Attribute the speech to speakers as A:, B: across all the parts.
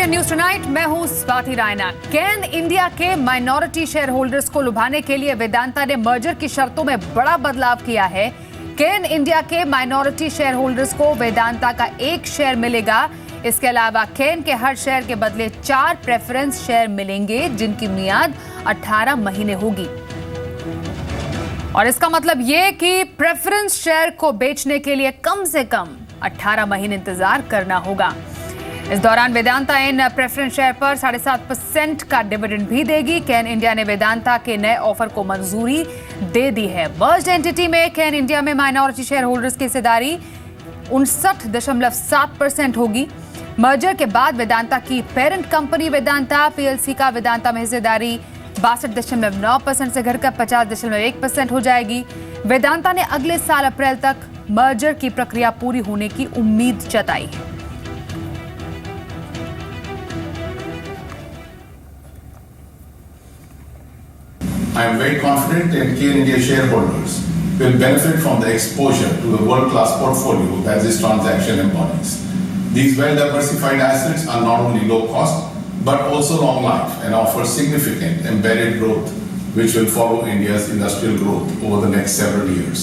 A: Indian news tonight, मैं हूं Swati Raina. Can India के माइनॉरिटी शेयर होल्डर्स को लुभाने के लिए वेदांता ने मर्जर की शर्तों में बड़ा बदलाव किया है। कैन इंडिया के माइनॉरिटी शेयर होल्डर्स को वेदांता का 1 शेयर मिलेगा। इसके अलावा कैन के हर शेयर के बदले 4 प्रेफरेंस शेयर मिलेंगे, जिनकी मियाद 18 महीने होगी। और इसका मतलब ये कि प्रेफरेंस शेयर को बेचने के लिए कम से कम 18 महीने इंतजार करना होगा। इस दौरान वेदांता इन प्रेफरेंस शेयर पर 7.5% का डिविडेंड भी देगी। कैन इंडिया ने वेदांता के नए ऑफर को मंजूरी दे दी है। मर्ज्ड एंटिटी में कैन इंडिया में माइनॉरिटी शेयर होल्डर्स की हिस्सेदारी 59.7% होगी। मर्जर के बाद वेदांता की पेरेंट कंपनी वेदांता पीएलसी का वेदांता में हिस्सेदारी 62.9% से घटकर 50.1% हो जाएगी। वेदांता ने अगले साल अप्रैल तक मर्जर की प्रक्रिया पूरी होने की उम्मीद जताई है।
B: I am very confident that Cain India shareholders will benefit from the exposure to the world-class portfolio that this transaction embodies. These well-diversified assets are not only low cost, but also long life and offer significant embedded growth, which will follow India's industrial growth over the next several years.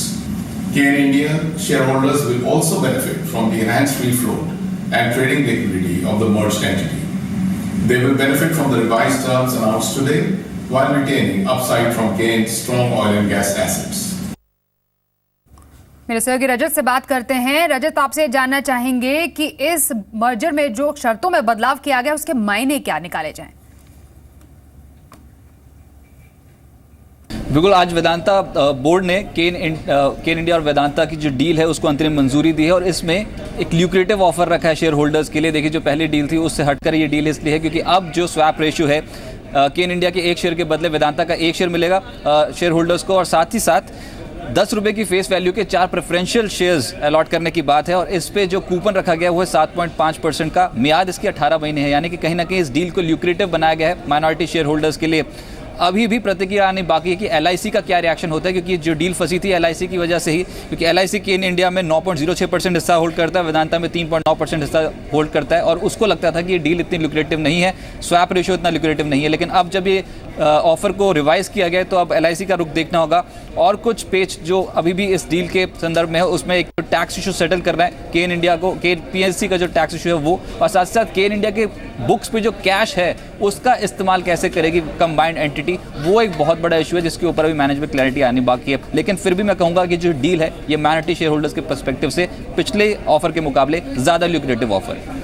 B: Cain India shareholders will also benefit from the enhanced free float and trading liquidity of the merged entity. They will benefit from the revised terms announced today, while retaining upside from Cain's strong oil and gas assets.
A: मेरे सहयोगी रजत से बात करते हैं। रजत, आपसे जानना चाहेंगे कि इस मर्जर में जो शर्तों में बदलाव किया गया उसके मायने क्या निकाले जाएं?
C: बिल्कुल, आज वेदांता बोर्ड ने केन इंडिया और वेदांता की जो डील है उसको अंतरिम मंजूरी दी है और इसमें एक ल्यूक्रेटिव ऑफर रखा है शेयर होल्डर्स के लिए। देखिए, जो पहली डील थी उससे हटकर ये डील इसलिए है क्योंकि अब जो स्वैप रेशियो है, केन इंडिया के 1 शेयर के बदले वेदांता का 1 शेयर मिलेगा शेयर होल्डर्स को, और साथ ही साथ 10 रुपये की फेस वैल्यू के 4 प्रेफरेंशियल शेयर्स अलॉट करने की बात है। और इस पे जो कूपन रखा गया वो है 7.5% का। मियाद इसकी 18 महीने है, यानी कि कहीं ना कहीं इस डील को ल्यूक्रेटिव बनाया गया है माइनॉरिटी शेयर होल्डर्स के लिए। अभी भी प्रतिक्रिया आनी बाकी है कि एलआईसी का क्या रिएक्शन होता है, क्योंकि जो डील फंसी थी एलआईसी की वजह से ही, क्योंकि एलआईसी केन इंडिया में 9.06% हिस्सा होल्ड करता है, वेदांता में 3.9% हिस्सा होल्ड करता है, और उसको लगता था कि ये डील इतनी लुक्रेटिव नहीं है, स्वैप रेशियो इतना लुक्रेटिव नहीं है। लेकिन अब जब ये ऑफर को रिवाइज किया गया तो अब एलआईसी का रुख देखना होगा। और कुछ पेज जो अभी भी इस डील के संदर्भ में है उसमें एक टैक्स इशू सेटल करना है केन इंडिया को, पीएलसी का जो टैक्स इशू है वो, और साथ साथ केन इंडिया के बुक्स पे जो कैश है उसका इस्तेमाल कैसे करेगी कंबाइंड एंटिटी, वो एक बहुत बड़ा इशू है जिसके ऊपर अभी मैनेजमेंट क्लैरिटी आनी बाकी है। लेकिन फिर भी मैं कहूँगा कि जो डील है ये माइनॉरिटी शेयर होल्डर्स के पर्सपेक्टिव से पिछले ऑफर के मुकाबले ज़्यादा ल्यूक्रेटिव ऑफर है।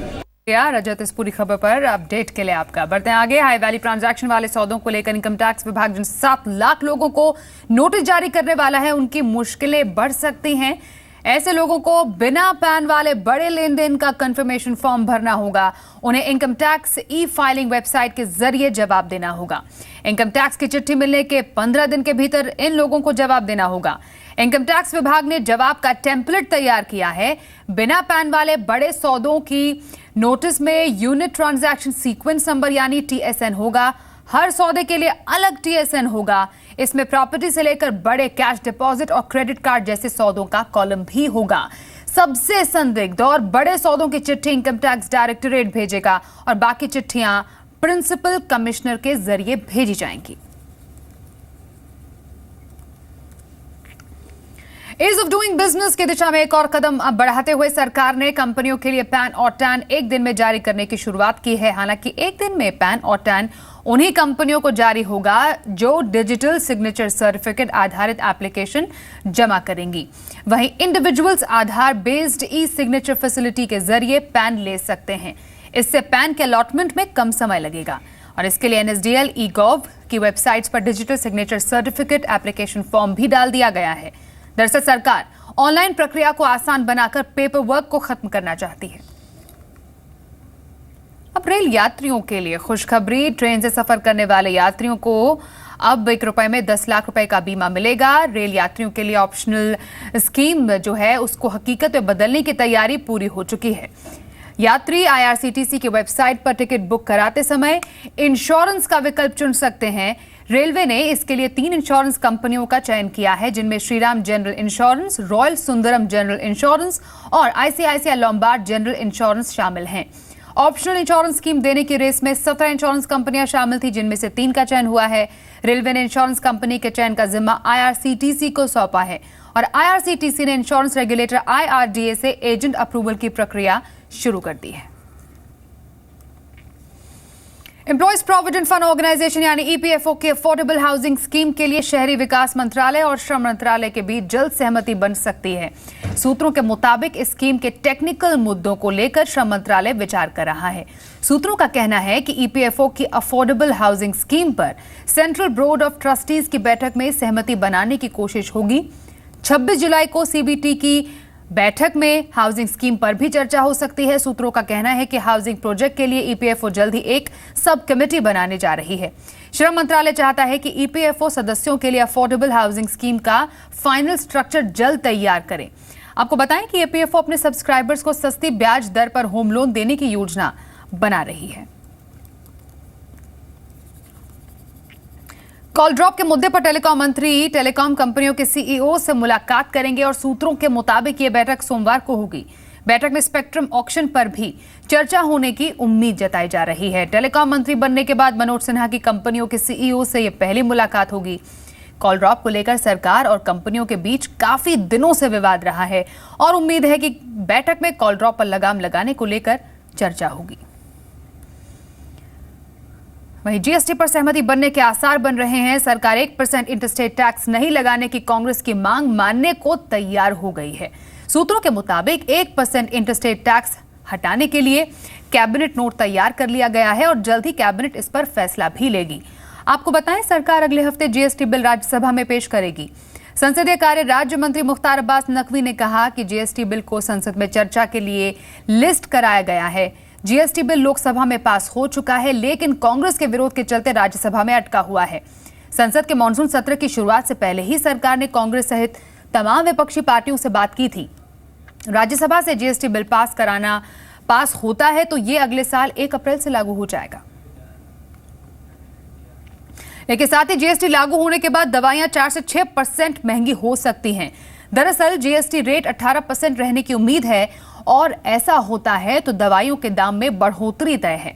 A: रजत, इस पूरी खबर पर अपडेट के लिए आपका। बढ़ते हैं आगे। हाई वैल्यू ट्रांजैक्शन वाले सौदों को लेकर इनकम टैक्स विभाग जिन 7 लाख लोगों को नोटिस जारी करने वाला है उनकी मुश्किलें बढ़ सकती हैं। ऐसे लोगों को बिना पैन वाले बड़े लेन देन का कंफर्मेशन फॉर्म भरना होगा। उन्हें income tax e filing website के जरिए जवाब देना होगा। इनकम टैक्स की चिट्ठी मिलने के 15 दिन के भीतर इन लोगों को जवाब देना होगा। इनकम टैक्स विभाग ने जवाब का टेम्पलेट तैयार किया है। बिना पैन वाले बड़े सौदों की नोटिस में यूनिट ट्रांजैक्शन सीक्वेंस नंबर यानी टीएसएन होगा। हर सौदे के लिए अलग टीएसएन होगा। इसमें प्रॉपर्टी से लेकर बड़े कैश डिपॉजिट और क्रेडिट कार्ड जैसे सौदों का कॉलम भी होगा। सबसे संदिग्ध और बड़े सौदों की चिट्ठी इनकम टैक्स डायरेक्टोरेट भेजेगा और बाकी चिट्ठियां प्रिंसिपल कमिश्नर के जरिए भेजी जाएंगी। ईज ऑफ डूइंग बिजनेस की दिशा में एक और कदम अब बढ़ाते हुए सरकार ने कंपनियों के लिए पैन और टैन 1 दिन में जारी करने की शुरुआत की है। हालांकि 1 दिन में पैन और टैन उन्हीं कंपनियों को जारी होगा जो डिजिटल सिग्नेचर सर्टिफिकेट आधारित एप्लीकेशन जमा करेंगी। वहीं इंडिविजुअल्स आधार बेस्ड ई सिग्नेचर फैसिलिटी के जरिए पैन ले सकते हैं। इससे पैन के अलॉटमेंट में कम समय लगेगा और इसके लिए एनएसडीएल ई-गॉव की वेबसाइट्स पर digital signature certificate application form भी डाल दिया गया है। दरअसल सरकार ऑनलाइन प्रक्रिया को आसान बनाकर पेपर वर्क को खत्म करना चाहती है। अब रेल यात्रियों के लिए खुशखबरी। ट्रेन से सफर करने वाले यात्रियों को अब 1 रुपए में 10 लाख रुपए का बीमा मिलेगा। रेल यात्रियों के लिए ऑप्शनल स्कीम जो है उसको हकीकत में बदलने की तैयारी पूरी हो चुकी है। यात्री आईआरसीटीसी की वेबसाइट पर टिकट बुक कराते समय इंश्योरेंस का विकल्प चुन सकते हैं। रेलवे ने इसके लिए 3 इंश्योरेंस कंपनियों का चयन किया है, जिनमें Shriram general insurance, royal Sundaram general insurance और आईसीआईसीआई लोम्बार्ड जनरल इंश्योरेंस शामिल हैं। ऑप्शनल इंश्योरेंस स्कीम देने की रेस में 17 इंश्योरेंस कंपनियां शामिल थी, जिनमें से 3 का चयन हुआ है। रेलवे ने इंश्योरेंस कंपनी के चयन का जिम्मा IRCTC को सौंपा है और IRCTC ने इंश्योरेंस रेगुलेटर IRDA से एजेंट अप्रूवल की प्रक्रिया शुरू कर दी है। एम्प्लॉयज प्रोविडेंट फंड ऑर्गेनाइजेशन यानी EPFO की अफोर्डेबल हाउसिंग स्कीम के लिए शहरी विकास मंत्रालय और श्रम मंत्रालय के बीच जल्द सहमति बन सकती है। सूत्रों के मुताबिक इस स्कीम के टेक्निकल मुद्दों को लेकर श्रम मंत्रालय विचार कर रहा है। सूत्रों का कहना है कि EPFO की अफोर्डेबल हाउसिंग स्कीम पर सेंट्रल बोर्ड ऑफ ट्रस्टीज की बैठक में सहमति बनाने की कोशिश होगी। 26 जुलाई को CBT की बैठक में हाउसिंग स्कीम पर भी चर्चा हो सकती है। सूत्रों का कहना है कि हाउसिंग प्रोजेक्ट के लिए EPFO जल्द ही एक सब कमेटी बनाने जा रही है। श्रम मंत्रालय चाहता है कि EPFO सदस्यों के लिए अफोर्डेबल हाउसिंग स्कीम का फाइनल स्ट्रक्चर जल्द तैयार करे। आपको बताएं कि EPFO अपने सब्सक्राइबर्स को सस्ती ब्याज दर पर होम लोन देने की योजना बना रही है। कॉल ड्रॉप के मुद्दे पर टेलीकॉम मंत्री टेलीकॉम कंपनियों के CEO से मुलाकात करेंगे और सूत्रों के मुताबिक ये बैठक सोमवार को होगी। बैठक में स्पेक्ट्रम ऑक्शन पर भी चर्चा होने की उम्मीद जताई जा रही है। टेलीकॉम मंत्री बनने के बाद मनोज सिन्हा की कंपनियों के CEO से यह पहली मुलाकात होगी। कॉल ड्रॉप को लेकर सरकार और कंपनियों के बीच काफी दिनों से विवाद रहा है और उम्मीद है कि बैठक में कॉल ड्रॉप पर लगाम लगाने को लेकर चर्चा होगी। वहीं GST पर सहमति बनने के आसार बन रहे हैं। सरकार 1% इंटरस्टेट टैक्स नहीं लगाने की कांग्रेस की मांग मानने को तैयार हो गई है। सूत्रों के मुताबिक 1% इंटरस्टेट टैक्स हटाने के लिए कैबिनेट नोट तैयार कर लिया गया है और जल्द ही कैबिनेट इस पर फैसला भी लेगी। आपको बताएं, सरकार अगले हफ्ते GST बिल राज्यसभा में पेश करेगी। संसदीय कार्य राज्य मंत्री मुख्तार अब्बास नकवी ने कहा कि GST बिल को संसद में चर्चा के लिए लिस्ट कराया गया है। GST बिल लोकसभा में पास हो चुका है, लेकिन कांग्रेस के विरोध के चलते राज्यसभा में अटका हुआ है। संसद के मॉनसून सत्र की शुरुआत से पहले ही सरकार ने कांग्रेस सहित तमाम विपक्षी पार्टियों से बात की थी। राज्यसभा से GST बिल पास होता है तो ये अगले साल 1 अप्रैल से लागू हो जाएगा। लेकिन साथ ही GST लागू होने के बाद दवाइयां 4 से 6% महंगी हो सकती हैं। दरअसल GST रेट 18% रहने की उम्मीद है और ऐसा होता है तो दवाइयों के दाम में बढ़ोतरी तय है।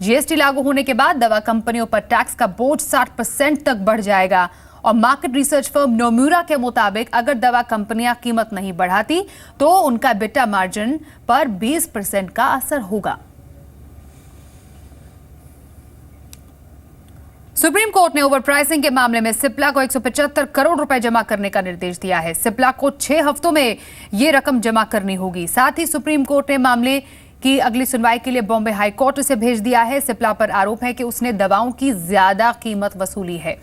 A: GST लागू होने के बाद दवा कंपनियों पर टैक्स का बोझ 60% तक बढ़ जाएगा और मार्केट रिसर्च फर्म नोम्यूरा के मुताबिक अगर दवा कंपनियां कीमत नहीं बढ़ाती तो उनका EBITDA मार्जिन पर 20% का असर होगा। सुप्रीम कोर्ट ने ओवर प्राइसिंग के मामले में सिप्ला को 175 करोड़ रुपए जमा करने का निर्देश दिया है। सिप्ला को 6 हफ्तों में ये रकम जमा करनी होगी। साथ ही सुप्रीम कोर्ट ने मामले की अगली सुनवाई के लिए बॉम्बे हाई कोर्ट से भेज दिया है। सिप्ला पर आरोप है कि उसने दवाओं की ज्यादा कीमत वसूली है।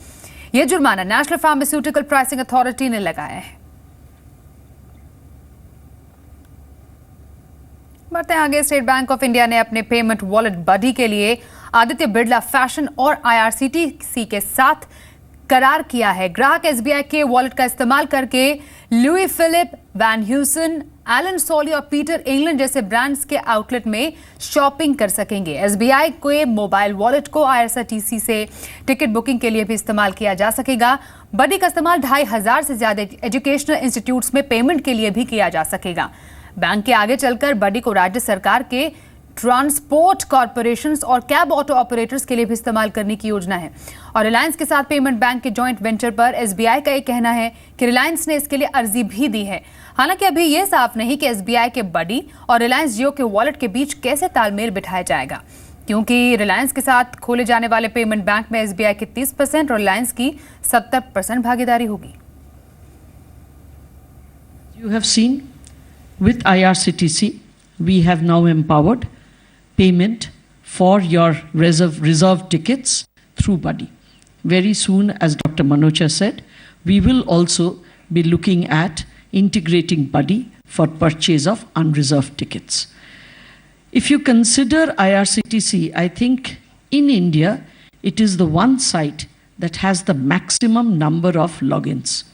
A: यह जुर्माना नेशनल फार्मास्यूटिकल प्राइसिंग अथॉरिटी ने लगाया है। बढ़ते आगे, स्टेट बैंक ऑफ इंडिया ने अपने पेमेंट वॉलेट बडी के लिए आदित्य बिरला फैशन और IRCTC के साथ करार किया है। ग्राहक SBI के वॉलेट का इस्तेमाल करके Louis Philippe, Van Heusen, Allen Solly और पीटर इंग्लैंड जैसे ब्रांड्स के आउटलेट में शॉपिंग कर सकेंगे। SBI के मोबाइल वॉलेट को IRCTC से टिकट बुकिंग के लिए भी इस्तेमाल किया जा सकेगा। बडी का इस्तेमाल 2500 से ज्यादा एजुकेशनल इंस्टीट्यूट्स में पेमेंट के लिए भी किया जा सकेगा। बैंक के आगे चलकर बडी को राज्य सरकार के ट्रांसपोर्ट कॉर्पोरेशंस और कैब ऑटो ऑपरेटर्स के लिए भी इस्तेमाल करने की योजना है। और रिलायंस के साथ पेमेंट बैंक के जॉइंट वेंचर पर SBI का ये कहना है कि रिलायंस ने इसके लिए अर्जी भी दी है। हालांकि अभी ये साफ नहीं कि SBI के बडी और रिलायंस जियो के वॉलेट के बीच कैसे तालमेल बिठाया जाएगा, क्योंकि रिलायंस के साथ खोले जाने वाले पेमेंट बैंक में SBI की 30% और रिलायंस की 70% भागीदारी होगी।
D: You have seen with IRCTC, we have now empowered payment for your reserved tickets through Buddy. Very soon, as Dr. Manoj has said, we will also be looking at integrating Buddy for purchase of unreserved tickets. If you consider IRCTC, I think in India, it is the one site that has the maximum number of logins.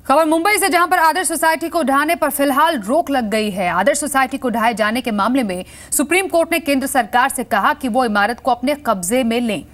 A: खबर मुंबई से, जहां पर आदर्श society को ढहाने पर फिलहाल रोक लग गई है। आदर्श सोसाइटी को ढहाए जाने के मामले में सुप्रीम कोर्ट ने केंद्र सरकार से कहा कि वो इमारत को अपने कब्जे में लें।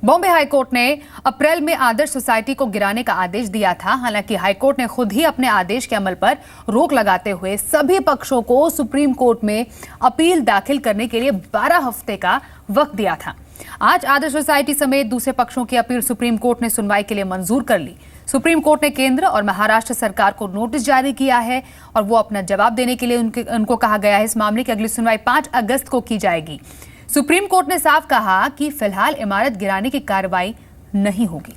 A: बॉम्बे हाईकोर्ट ने अप्रैल में आदर्श सोसाइटी को गिराने का आदेश दिया था। हालांकि हाईकोर्ट ने खुद ही अपने आदेश के अमल पर रोक लगाते हुए सभी पक्षों को सुप्रीम कोर्ट में अपील दाखिल करने के लिए 12 हफ्ते का वक्त दिया था। आज आदर्श सोसाइटी समेत दूसरे पक्षों की अपील सुप्रीम कोर्ट ने सुनवाई के लिए मंजूर कर ली। सुप्रीम कोर्ट ने केंद्र और महाराष्ट्र सरकार को नोटिस जारी किया है और वो अपना जवाब देने के लिए उनको कहा गया है। इस मामले की अगली सुनवाई 5 अगस्त को की जाएगी। सुप्रीम कोर्ट ने साफ कहा कि फिलहाल इमारत गिराने की कार्रवाई नहीं होगी।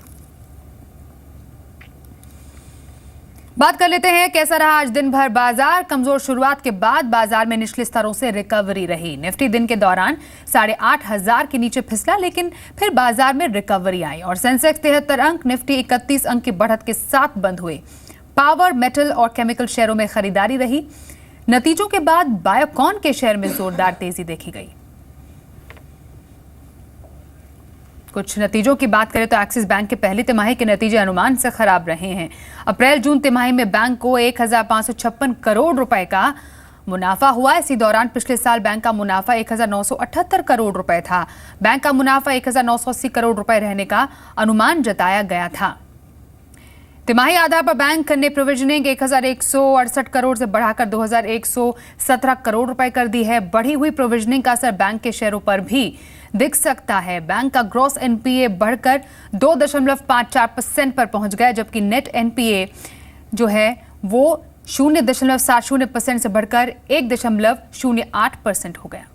A: बात कर लेते हैं कैसा रहा आज दिन भर बाजार। कमजोर शुरुआत के बाद बाजार में निचले स्तरों से रिकवरी रही। निफ्टी दिन के दौरान 8,500 के नीचे फिसला, लेकिन फिर बाजार में रिकवरी आई और सेंसेक्स 73 अंक, निफ्टी 31 अंक की बढ़त के साथ बंद हुए। पावर, मेटल और केमिकल शेयरों में खरीदारी रही। नतीजों के बाद बायोकॉन के शेयर में जोरदार तेजी देखी गई। कुछ नतीजों की बात करें तो एक्सिस बैंक के पहली तिमाही के नतीजे अनुमान से खराब रहे हैं। अप्रैल जून तिमाही में बैंक को 1,556 करोड़ रुपए का मुनाफा हुआ। इसी दौरान पिछले साल बैंक का मुनाफा 1,978 करोड़ रुपए था। बैंक का मुनाफा 1,980 करोड़ रुपए रहने का अनुमान जताया गया था। तिमाही आधार पर बैंक ने प्रोविजनिंग 1,168 करोड़ से बढ़ाकर 2,117 करोड़ रुपए कर दी है। बढ़ी हुई प्रोविजनिंग का असर बैंक के शेयरों पर भी दिख सकता है। बैंक का ग्रॉस एनपीए बढ़कर 2.54% पर पहुंच गया, जबकि नेट एनपीए जो है वो 0.70% से बढ़कर 1.08% हो गया।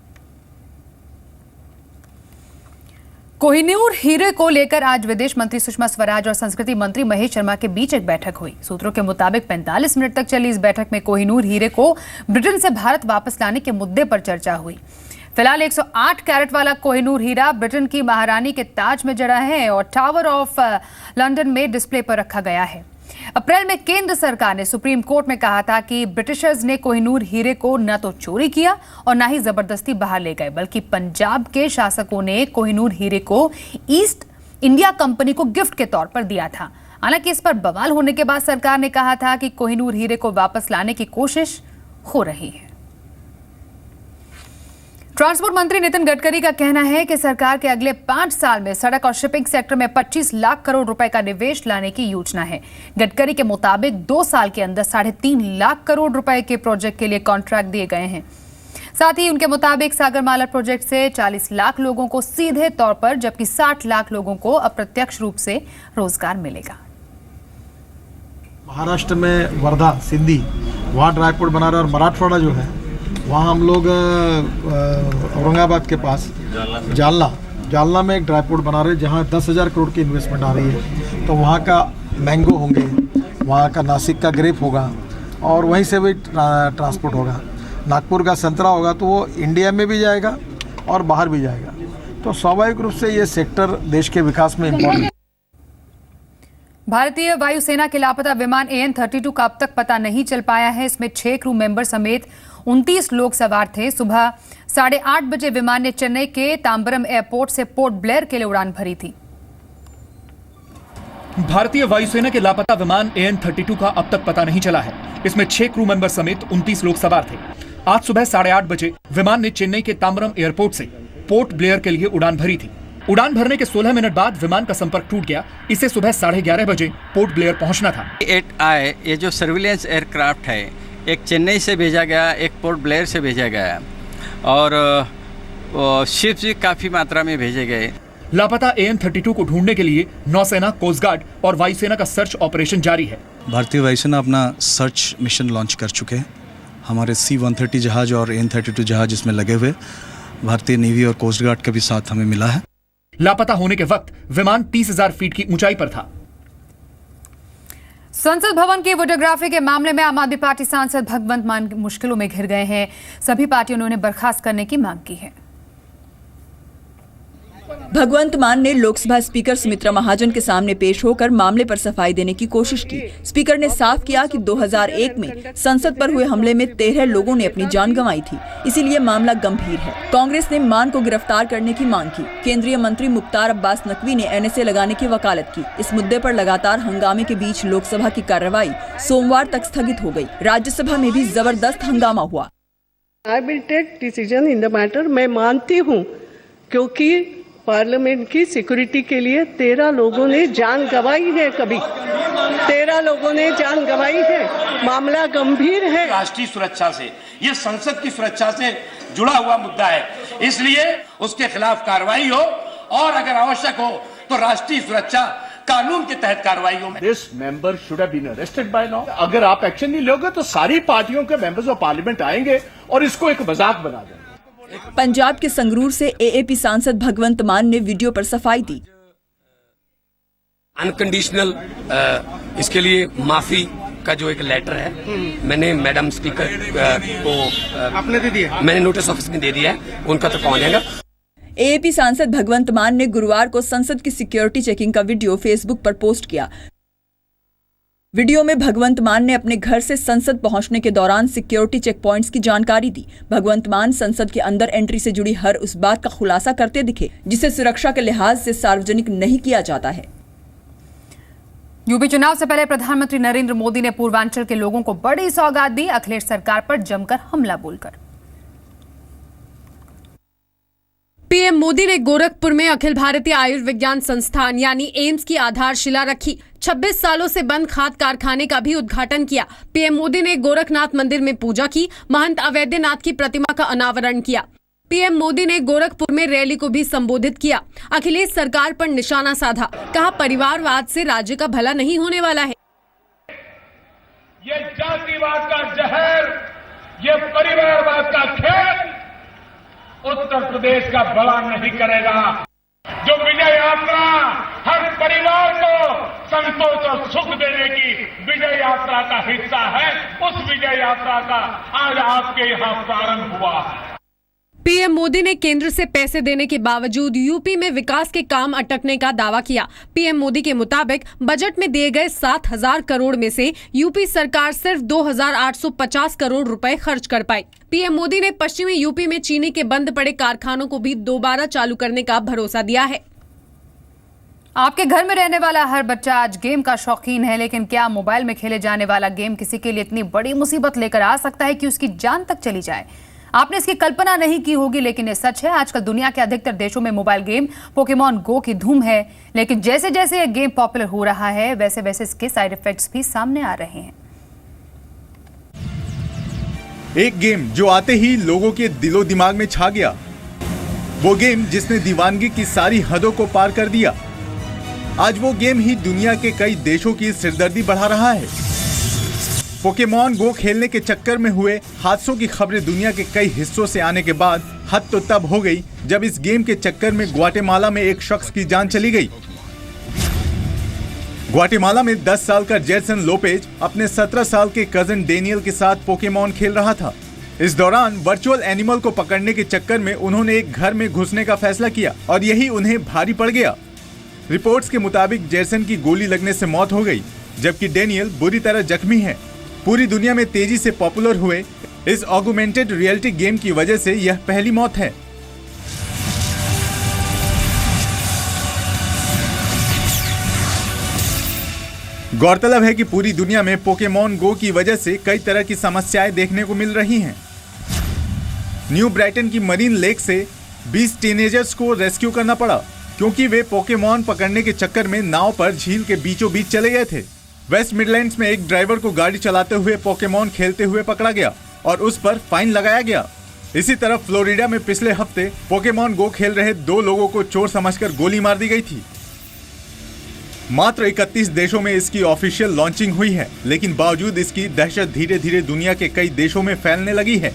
A: कोहिनूर हीरे को लेकर आज विदेश मंत्री सुषमा स्वराज और संस्कृति मंत्री महेश शर्मा के बीच एक बैठक हुई। सूत्रों के मुताबिक 45 मिनट तक चली इस बैठक में कोहिनूर हीरे को ब्रिटेन से भारत वापस लाने के मुद्दे पर चर्चा हुई। फिलहाल 108 कैरेट वाला कोहिनूर हीरा ब्रिटेन की महारानी के ताज में जड़ा है और टावर ऑफ लंदन में डिस्प्ले पर रखा गया है। अप्रैल में केंद्र सरकार ने सुप्रीम कोर्ट में कहा था कि ब्रिटिशर्स ने कोहिनूर हीरे को न तो चोरी किया और न ही जबरदस्ती बाहर ले गए, बल्कि पंजाब के शासकों ने कोहिनूर हीरे को ईस्ट इंडिया कंपनी को गिफ्ट के तौर पर दिया था। हालांकि इस पर बवाल होने के बाद सरकार ने कहा था कि कोहिनूर हीरे को वापस लाने की कोशिश हो रही है। ट्रांसपोर्ट मंत्री नितिन गडकरी का कहना है कि सरकार के अगले 5 साल में सड़क और शिपिंग सेक्टर में 25 लाख करोड़ रुपए का निवेश लाने की योजना है। गडकरी के मुताबिक 2 साल के अंदर 3.5 लाख करोड़ रुपए के प्रोजेक्ट के लिए कॉन्ट्रैक्ट दिए गए हैं। साथ ही उनके मुताबिक सागरमाला प्रोजेक्ट से 40 लाख लोगों को सीधे तौर पर, जबकि 60 लाख लोगों को अप्रत्यक्ष रूप से रोजगार मिलेगा।
E: महाराष्ट्र में वर्धा, सिंधी, वहाँ ड्राईपोर्ट बना रहे और मराठवाड़ा जो है वहाँ हम लोग औरंगाबाद के पास जालना में एक ड्राईपोर्ट बना रहे हैं जहाँ 10,000 करोड़ की इन्वेस्टमेंट आ रही है। तो वहाँ का मैंगो होंगे, वहाँ का नासिक का ग्रेप होगा और वहीं से भी ट्रांसपोर्ट होगा। नागपुर का संतरा होगा तो वो इंडिया में भी जाएगा और बाहर भी जाएगा। तो स्वाभाविक रूप से ये सेक्टर देश के विकास में इम्पोर्टेंट।
A: भारतीय वायुसेना के लापता विमान AN-32 का अब तक पता नहीं चल पाया है। इसमें 6 क्रू मेंबर समेत 29 लोग सवार थे। सुबह 8:30 बजे विमान ने चेन्नई के तांबरम एयरपोर्ट से पोर्ट ब्लेयर के लिए उड़ान भरी थी।
F: भारतीय वायुसेना के लापता विमान AN-32 का अब तक पता नहीं चला है। इसमें 6 क्रू मेंबर समेत 29 लोग सवार थे। आज सुबह 8:30 बजे विमान ने चेन्नई के तांबरम एयरपोर्ट से पोर्ट ब्लेयर के लिए उड़ान भरी थी। उड़ान भरने के 16 मिनट बाद विमान का संपर्क टूट गया। इसे सुबह 11:30 बजे पोर्ट ब्लेयर पहुंचना था।
G: ये जो सर्विलेंस एयरक्राफ्ट है, एक चेन्नई से भेजा गया, एक पोर्ट ब्लेयर से भेजा गया और शिप्स भी काफ़ी मात्रा में भेजे गए।
F: लापता AN-32 को ढूंढने के लिए नौसेना, कोस्ट गार्ड और वायुसेना का सर्च ऑपरेशन जारी है।
H: भारतीय वायुसेना अपना सर्च मिशन लॉन्च कर चुके हैं। हमारे C-130 जहाज और AN-32 जहाज इसमें लगे हुए। भारतीय नेवी और कोस्ट गार्ड का भी साथ हमें मिला है।
F: लापता होने के वक्त विमान 30,000 फीट की ऊंचाई पर था।
A: संसद भवन की वीडियोग्राफी के मामले में आम आदमी पार्टी सांसद भगवंत मान मुश्किलों में घिर गए हैं। सभी पार्टियों ने उन्हें बर्खास्त करने की मांग की है।
I: भगवंत मान ने लोकसभा स्पीकर सुमित्रा महाजन के सामने पेश होकर मामले पर सफाई देने की कोशिश की। स्पीकर ने साफ किया कि 2001 में संसद पर हुए हमले में 13 लोगों ने अपनी जान गंवाई थी, इसीलिए मामला गंभीर है। कांग्रेस ने मान को गिरफ्तार करने की मांग की। केंद्रीय मंत्री मुख्तार अब्बास नकवी ने NSA लगाने की वकालत की। इस मुद्दे पर लगातार हंगामे के बीच लोकसभा की कार्रवाई सोमवार तक स्थगित हो गई। राज्यसभा में भी जबरदस्त हंगामा हुआ।
J: I will take decision in the matter। मैं मानती हूँ क्योंकि पार्लियामेंट की सिक्योरिटी के लिए 13 लोगों ने जान गंवाई है। कभी 13 लोगों ने जान गंवाई है। मामला गंभीर है।
K: राष्ट्रीय सुरक्षा से, ये संसद की सुरक्षा से जुड़ा हुआ मुद्दा है, इसलिए उसके खिलाफ कार्रवाई हो और अगर आवश्यक हो तो राष्ट्रीय सुरक्षा कानून के तहत कार्रवाई हो।
L: This member should have been arrested by now. अगर आप एक्शन नहीं लोगे तो सारी पार्टियों के मेंबर्स ऑफ पार्लियामेंट आएंगे और इसको एक मजाक बना देंगे।
I: पंजाब के संगरूर से एएपी सांसद भगवंत मान ने वीडियो पर सफाई दी।
M: अनकंडीशनल इसके लिए माफी का जो एक लेटर है मैंने मैडम स्पीकर को आपने दे दिया, मैंने नोटिस ऑफिस में दे दिया है, उनका तो पहुंच जाएगा।
I: एएपी सांसद भगवंत मान ने गुरुवार को संसद की सिक्योरिटी चेकिंग का वीडियो फेसबुक पर पोस्ट किया। वीडियो में भगवंत मान ने अपने घर से संसद पहुंचने के दौरान सिक्योरिटी चेक पॉइंट्स की जानकारी दी। भगवंत मान संसद के अंदर एंट्री से जुड़ी हर उस बात का खुलासा करते दिखे जिसे सुरक्षा के लिहाज से सार्वजनिक नहीं किया जाता है।
A: यूपी चुनाव से पहले प्रधानमंत्री नरेंद्र मोदी ने पूर्वांचल के लोगों को बड़ी सौगात दी, अखिलेश सरकार पर जमकर हमला बोलकर।
N: पीएम मोदी ने गोरखपुर में अखिल भारतीय आयुर्विज्ञान संस्थान यानी एम्स की आधारशिला रखी। 26 सालों से बंद खाद कारखाने का भी उद्घाटन किया। पीएम मोदी ने गोरखनाथ मंदिर में पूजा की, महंत अवैधनाथ की प्रतिमा का अनावरण किया। पीएम मोदी ने गोरखपुर में रैली को भी संबोधित किया। अखिलेश सरकार पर निशाना साधा, कहा परिवारवाद से राज्य का भला नहीं होने वाला है।
O: ये जातिवाद का जहर, ये परिवारवाद का खेल उत्तर प्रदेश का भला नहीं करेगा। जो विजय यात्रा हर परिवार को संतोष और सुख देने की विजय यात्रा का हिस्सा है, उस विजय यात्रा का आज आपके यहाँ प्रारंभ हुआ है।
N: पीएम मोदी ने केंद्र से पैसे देने के बावजूद यूपी में विकास के काम अटकने का दावा किया। पीएम मोदी के मुताबिक बजट में दिए गए 7,000 करोड़ में से यूपी सरकार सिर्फ 2,850 करोड़ रुपए खर्च कर पाई। पीएम मोदी ने पश्चिमी यूपी में चीनी के बंद पड़े कारखानों को भी दोबारा चालू करने का भरोसा दिया है।
A: आपके घर में रहने वाला हर बच्चा आज गेम का शौकीन है, लेकिन क्या मोबाइल में खेले जाने वाला गेम किसी के लिए इतनी बड़ी मुसीबत लेकर आ सकता है कि उसकी जान तक चली जाए? आपने इसकी कल्पना नहीं की होगी, लेकिन ये सच है। आजकल दुनिया के अधिकतर देशों में मोबाइल गेम पोकेमॉन गो की धूम है, लेकिन जैसे जैसे ये गेम पॉपुलर हो रहा है वैसे वैसे इसके साइड इफेक्ट्स भी सामने आ रहे हैं।
P: एक गेम जो आते ही लोगों के दिलो दिमाग में छा गया, वो गेम जिसने दीवानगी की सारी हदों को पार कर दिया। आज वो गेम ही दुनिया के कई देशों की सिरदर्दी बढ़ा रहा है। पोकेमॉन गो खेलने के चक्कर में हुए हादसों की खबरें दुनिया के कई हिस्सों से आने के बाद हद तो तब हो गई जब इस गेम के चक्कर में ग्वाटेमाला में एक शख्स की जान चली गई। ग्वाटेमाला में 10 साल का जेसन लोपेज अपने 17 साल के कजन डेनियल के साथ पोकेमॉन खेल रहा था। इस दौरान वर्चुअल एनिमल को पकड़ने के चक्कर में उन्होंने एक घर में घुसने का फैसला किया और यही उन्हें भारी पड़ गया। रिपोर्ट्स के मुताबिक जेसन की गोली लगने से मौत हो गई, जबकि डेनियल बुरी तरह जख्मी है। पूरी दुनिया में तेजी से पॉपुलर हुए इस ऑगमेंटेड रियलिटी गेम की वजह से यह पहली मौत है। गौरतलब है कि पूरी दुनिया में पोकेमॉन गो की वजह से कई तरह की समस्याएं देखने को मिल रही हैं। न्यू ब्राइटन की मरीन लेक से 20 टीनेजर्स को रेस्क्यू करना पड़ा क्योंकि वे पोकेमॉन पकड़ने के चक्कर में नाव पर झील के बीचों बीच चले गए थे। वेस्ट मिडलैंड्स में एक ड्राइवर को गाड़ी चलाते हुए पोकेमॉन खेलते हुए पकड़ा गया और उस पर फाइन लगाया गया। इसी तरह फ्लोरिडा में पिछले हफ्ते पोकेमॉन गो खेल रहे 2 लोगों को चोर समझकर गोली मार दी गई थी। मात्र 31 देशों में इसकी ऑफिशियल लॉन्चिंग हुई है, लेकिन बावजूद इसकी दहशत धीरे धीरे दुनिया के कई देशों में फैलने लगी है।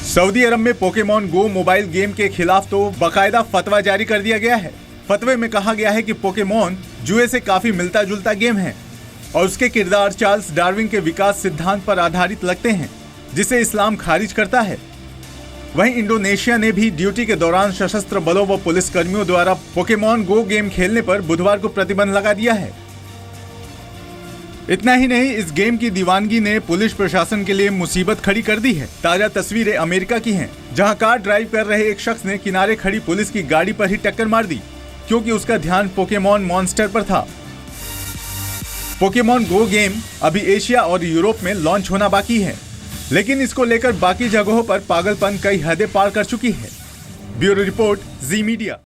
P: सऊदी अरब में पोकेमॉन गो मोबाइल गेम के खिलाफ तो बाकायदा फतवा जारी कर दिया गया है। फतवे में कहा गया है कि पोकेमॉन जुए से काफी मिलता जुलता गेम है और उसके किरदार चार्ल्स डार्विन के विकास सिद्धांत पर आधारित लगते हैं, जिसे इस्लाम खारिज करता है। वहीं इंडोनेशिया ने भी ड्यूटी के दौरान सशस्त्र बलों व पुलिस कर्मियों द्वारा पोकेमॉन गो गेम खेलने पर बुधवार को प्रतिबंध लगा दिया है। इतना ही नहीं, इस गेम की दीवानगी ने पुलिस प्रशासन के लिए मुसीबत खड़ी कर दी है। ताजा तस्वीरें अमेरिका की हैं, जहां कार ड्राइव कर रहे एक शख्स ने किनारे खड़ी पुलिस की गाड़ी पर ही टक्कर मार दी क्योंकि उसका ध्यान पोकेमॉन मॉन्स्टर पर था। पोकेमॉन गो गेम अभी एशिया और यूरोप में लॉन्च होना बाकी है, लेकिन इसको लेकर बाकी जगहों पर पागलपन कई हदें पार कर चुकी है। ब्यूरो रिपोर्ट, जी मीडिया।